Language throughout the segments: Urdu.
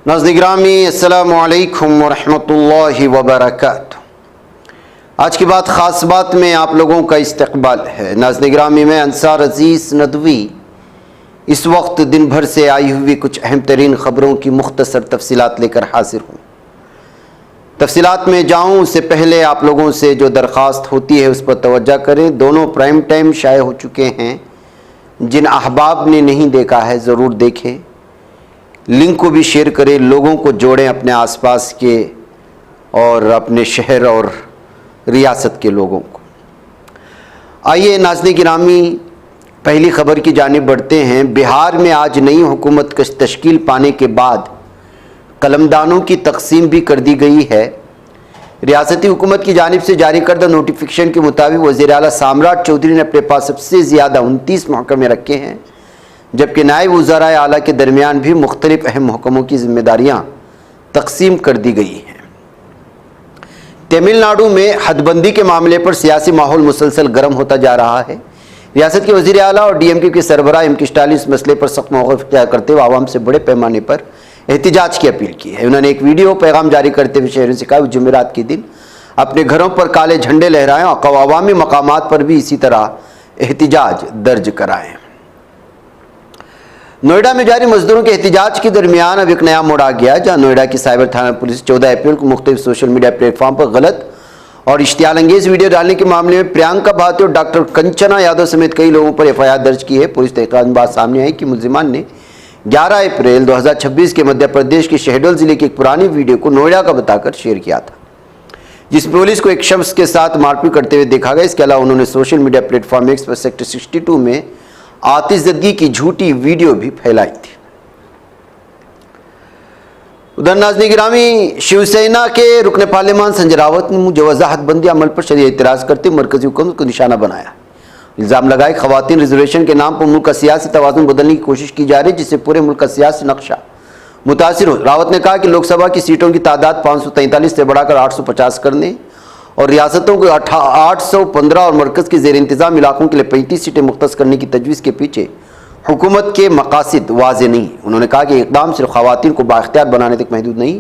ناظرین گرامی السلام علیکم ورحمۃ اللہ وبرکاتہ۔ آج کی بات خاص بات میں آپ لوگوں کا استقبال ہے۔ ناظرین گرامی میں انصار عزیز ندوی اس وقت دن بھر سے آئی ہوئی کچھ اہم ترین خبروں کی مختصر تفصیلات لے کر حاضر ہوں۔ تفصیلات میں جاؤں اس سے پہلے آپ لوگوں سے جو درخواست ہوتی ہے اس پر توجہ کریں۔ دونوں پرائم ٹائم شائع ہو چکے ہیں، جن احباب نے نہیں دیکھا ہے ضرور دیکھیں، لنک کو بھی شیئر کریں، لوگوں کو جوڑیں اپنے آس پاس کے اور اپنے شہر اور ریاست کے لوگوں کو۔ آئیے ناظرین گرامی پہلی خبر کی جانب بڑھتے ہیں۔ بہار میں آج نئی حکومت کا تشکیل پانے کے بعد قلمدانوں کی تقسیم بھی کر دی گئی ہے۔ ریاستی حکومت کی جانب سے جاری کردہ نوٹیفیکیشن کے مطابق وزیر اعلیٰ سامراٹ چودھری نے اپنے پاس سب سے زیادہ 29 محکمے رکھے ہیں، جبکہ نائب وزرائے اعلیٰ کے درمیان بھی مختلف اہم محکموں کی ذمہ داریاں تقسیم کر دی گئی ہیں۔ تمل ناڈو میں حد بندی کے معاملے پر سیاسی ماحول مسلسل گرم ہوتا جا رہا ہے۔ ریاست کے وزیر اعلیٰ اور ڈی ایم کیو کے سربراہ ایم کے اسٹالن اس مسئلے پر سخت موقف اختیار کرتے ہوئے عوام سے بڑے پیمانے پر احتجاج کی اپیل کی ہے۔ انہوں نے ایک ویڈیو پیغام جاری کرتے ہوئے شہریوں سے کہا کہ جمعرات کے دن اپنے گھروں پر کالے جھنڈے لہرائیں اور عوامی مقامات پر بھی اسی طرح احتجاج درج کرائیں۔ نوئیڈا میں جاری مزدوروں کے احتجاج کے درمیان اب ایک نیا موڑ آ گیا، جہاں نوئیڈا کی سائبر تھانہ پولیس 14 اپریل کو مختلف سوشل میڈیا پلیٹ فارم پر غلط اور اشتعال انگیز ویڈیو ڈالنے کے معاملے میں پرینکا بھاتی اور ڈاکٹر کنچنا یادو سمیت کئی لوگوں پر ایف آئی آر درج کی ہے۔ پولیس تحقیقات میں بات سامنے آئی کہ ملزمان نے 11 اپریل 2026 کے مدھیہ پردیش کے شہڈول ضلع کی ایک پرانی ویڈیو کو نوئیڈا کا بتا کر شیئر کیا تھا، جس میں پولیس کو ایک شخص کے ساتھ مار پیٹ کرتے ہوئے دیکھا گیا۔ اس کے علاوہ انہوں نے social media platform X پر سیکٹر 62 میں آتش زدگی کی جھوٹی ویڈیو بھی پھیلائی تھی۔ ادھر ناظرین گرامی شیو سینا کے رکن پارلیمان سنجے راوت نے مجوزہ حد بندی عمل پر شدید اعتراض کرتے مرکزی حکومت کو نشانہ بنایا۔ الزام لگائے خواتین ریزرویشن کے نام پر ملک کا سیاسی توازن بدلنے کی کوشش کی جا رہی ہے، جس سے پورے ملک کا سیاسی نقشہ متاثر ہو۔ راوت نے کہا کہ لوک سبھا کی سیٹوں کی تعداد 543 سے بڑھا کر 850 کرنے اور ریاستوں کو 815 اور مرکز کے زیر انتظام علاقوں کے لیے 35 سیٹیں مختص کرنے کی تجویز کے پیچھے حکومت کے مقاصد واضح نہیں۔ انہوں نے کہا کہ اقدام صرف خواتین کو بااختیار بنانے تک محدود نہیں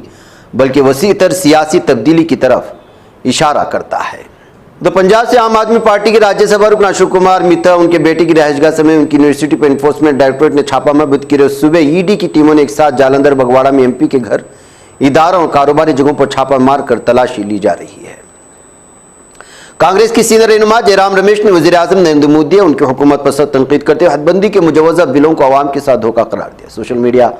بلکہ وسیع تر سیاسی تبدیلی کی طرف اشارہ کرتا ہے۔ پنجاب سے عام آدمی پارٹی کے راجیہ سبھا رکن اشوک کمار مترا ان کے بیٹے کی رہائش گاہ سمیت ان کی یونیورسٹی پر انفورسمنٹ ڈائریکٹوریٹ نے چھاپہ مار بدھ کی روز صبح ای ڈی کی ٹیموں نے ایک ساتھ جالندھر بگواڑا میں ایم پی کے گھر، اداروں اور کاروباری جگہوں پر چھاپہ مار کر تلاشی لی جا رہی ہے۔ کانگریس کی سینئر رہنما جے رام رمیش نے وزیر اعظم نریندر مودی اور ان کی حکومت پر سخت تنقید کرتے ہوئے حد بندی کے مجوزہ بلوں کو عوام کے ساتھ دھوکہ قرار دیا۔ Social media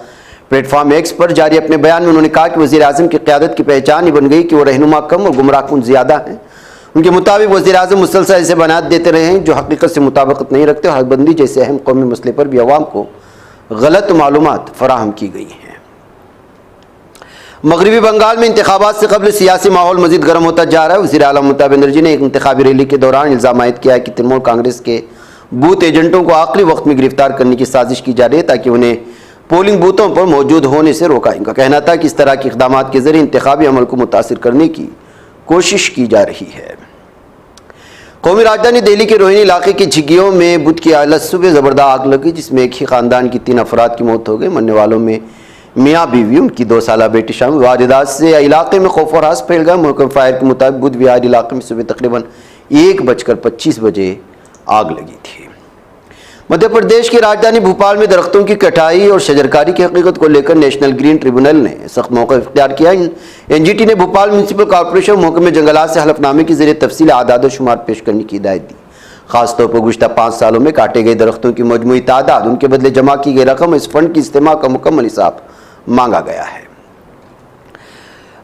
platform X پر جاری اپنے بیان میں انہوں نے کہا کہ وزیر اعظم کی قیادت کی پہچان ہی بن گئی کہ وہ رہنما کم اور گمراہ کن زیادہ ہیں۔ ان کے مطابق وزیر اعظم مسلسل ایسے بیانات دیتے رہے ہیں جو حقیقت سے مطابقت نہیں رکھتے اور حد بندی جیسے اہم قومی مسئلے پر بھی عوام کو غلط معلومات فراہم کی گئی ہیں۔ مغربی بنگال میں انتخابات سے قبل سیاسی ماحول مزید گرم ہوتا جا رہا ہے۔ وزیر اعلیٰ ممتا بنرجی نے ایک انتخابی ریلی کے دوران الزام عائد کیا ہے کہ ترنمول کانگریس کے بوتھ ایجنٹوں کو آخری وقت میں گرفتار کرنے کی سازش کی جا رہی ہے تاکہ انہیں پولنگ بوتھوں پر موجود ہونے سے روکا۔ ان کا کہنا تھا کہ اس طرح کے اقدامات کے ذریعے انتخابی عمل کو متاثر کرنے کی کوشش کی جا رہی ہے۔ قومی راجدھانی دہلی کے روہینی علاقے کے جھگیوں میں بدھ کی آلت صبح زبردست آگ لگی، جس میں ایک ہی خاندان کی 3 افراد کی موت ہو گئی۔ مرنے والوں میں میاں بیوی، ان کی 2 سالہ بیٹی شامل۔ واردات سے علاقے میں خوف و ہراس پھیل گیا۔ محکمہ فائر کے مطابق بدھ وہار علاقے میں صبح تقریباً 1:25 بجے آگ لگی تھی۔ مدھیہ پردیش کی راجدھانی بھوپال میں درختوں کی کٹائی اور شجرکاری کی حقیقت کو لے کر نیشنل گرین ٹریبونل نے سخت موقف اختیار کیا۔ این جی ٹی نے بھوپال میونسپل کارپوریشن محکمہ جنگلات سے حلف نامے کے ذریعے تفصیل اعداد و شمار پیش کرنے کی ہدایت دی۔ خاص طور پر گزشتہ 5 سالوں میں کاٹے گئے درختوں کی مجموعی تعداد، ان کے بدلے جمع کی گئی رقم، اس فنڈ کی استعمال کا مکمل حساب مانگا گیا ہے۔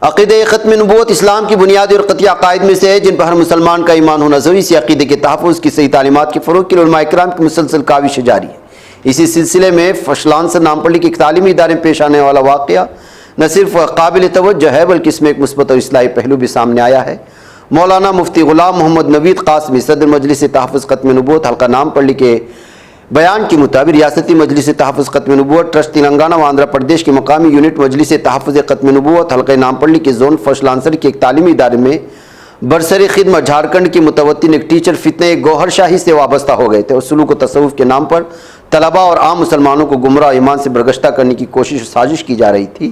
عقیدہ ختم نبوت اسلام کی بنیادی اور قطعی عقائد میں سے ہے جن پر ہر مسلمان کا ایمان ہونا ضروری۔ اسی عقیدے کے تحفظ کی صحیح تعلیمات کے فروغ کے لیے علماء کرام کی مسلسل کاوشیں جاری ہے۔ اسی سلسلے میں فشلانسر نامپلی کے ایک تعلیمی ادارے میں پیش آنے والا واقعہ نہ صرف قابل توجہ ہے بلکہ اس میں ایک مثبت اور اصلاحی پہلو بھی سامنے آیا ہے۔ مولانا مفتی غلام محمد نوید قاسمی صدر مجلس تحفظ ختم نبوت حلقہ نامپلی کے بیان کے مطابق ریاستی مجلس تحفظ ختم نبوت ٹرسٹ تلنگانہ و آندھرا پردیش کی مقامی یونٹ مجلس تحفظ ختم نبوت حلقہ نامپلی کے زون فشلانسر کے ایک تعلیمی ادارے میں برسر خدمت جھارکھنڈ کی متوطن ایک ٹیچر فتنہ گوہر شاہی سے وابستہ ہو گئے تھے اور سلوک و تصوف کے نام پر طلباء اور عام مسلمانوں کو گمراہ ایمان سے برگشتہ کرنے کی کوشش و سازش کی جا رہی تھی،